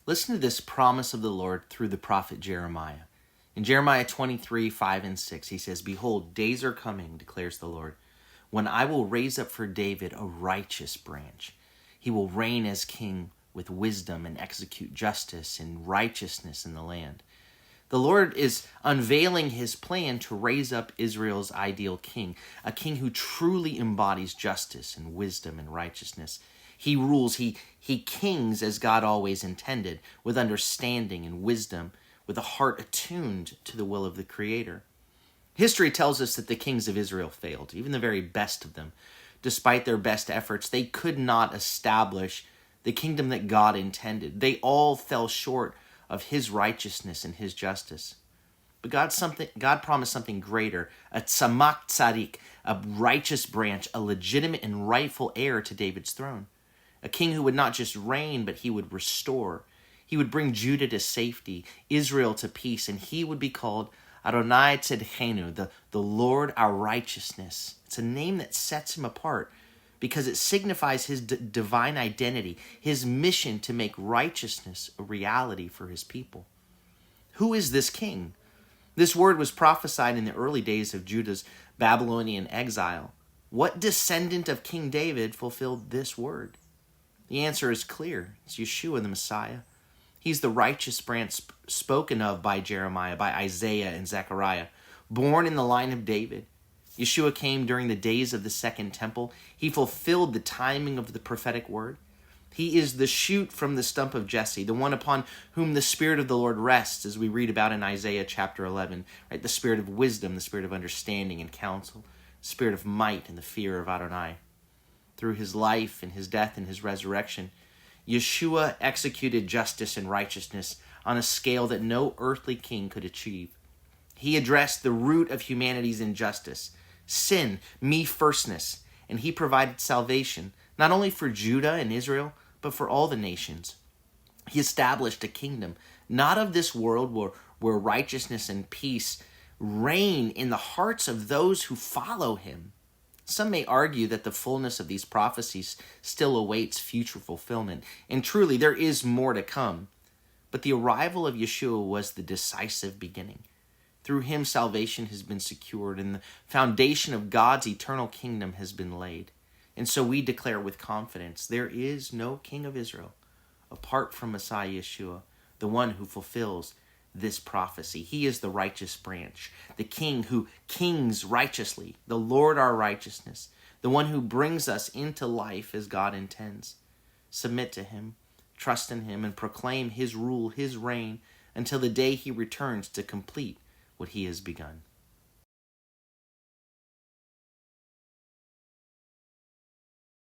Listen to this promise of the Lord through the prophet Jeremiah. In Jeremiah 23, 5 and 6, he says, "Behold, days are coming, declares the Lord, when I will raise up for David a righteous branch. He will reign as king with wisdom and execute justice and righteousness in the land." The Lord is unveiling his plan to raise up Israel's ideal king, a king who truly embodies justice and wisdom and righteousness. He rules, he kings as God always intended, with understanding and wisdom, with a heart attuned to the will of the Creator. History tells us that the kings of Israel failed, even the very best of them. Despite their best efforts, they could not establish the kingdom that God intended. They all fell short of his righteousness and his justice. But God promised something greater, a tzamak tzadik, a righteous branch, a legitimate and rightful heir to David's throne. A king who would not just reign, but he would restore. He would bring Judah to safety, Israel to peace, and he would be called Adonai Tzedkenu, the Lord our righteousness. It's a name that sets him apart because it signifies his divine identity, his mission to make righteousness a reality for his people. Who is this king? This word was prophesied in the early days of Judah's Babylonian exile. What descendant of King David fulfilled this word? The answer is clear. It's Yeshua the Messiah. He's the righteous branch spoken of by Jeremiah, by Isaiah and Zechariah, born in the line of David. Yeshua came during the days of the Second Temple. He fulfilled the timing of the prophetic word. He is the shoot from the stump of Jesse, the one upon whom the Spirit of the Lord rests, as we read about in Isaiah chapter 11, right? The Spirit of wisdom, the Spirit of understanding and counsel, the Spirit of might and the fear of Adonai. Through his life and his death and his resurrection, Yeshua executed justice and righteousness on a scale that no earthly king could achieve. He addressed the root of humanity's injustice, sin, me-firstness, and he provided salvation, not only for Judah and Israel, but for all the nations. He established a kingdom, not of this world, where righteousness and peace reign in the hearts of those who follow him. Some may argue that the fullness of these prophecies still awaits future fulfillment, and truly there is more to come. But the arrival of Yeshua was the decisive beginning. Through him, salvation has been secured, and the foundation of God's eternal kingdom has been laid. And so we declare with confidence, there is no king of Israel apart from Messiah Yeshua, the one who fulfills this prophecy. He is the righteous branch, the king who kings righteously, the Lord our righteousness, the one who brings us into life as God intends. Submit to him, trust in him, and proclaim his rule, his reign, until the day he returns to complete what he has begun.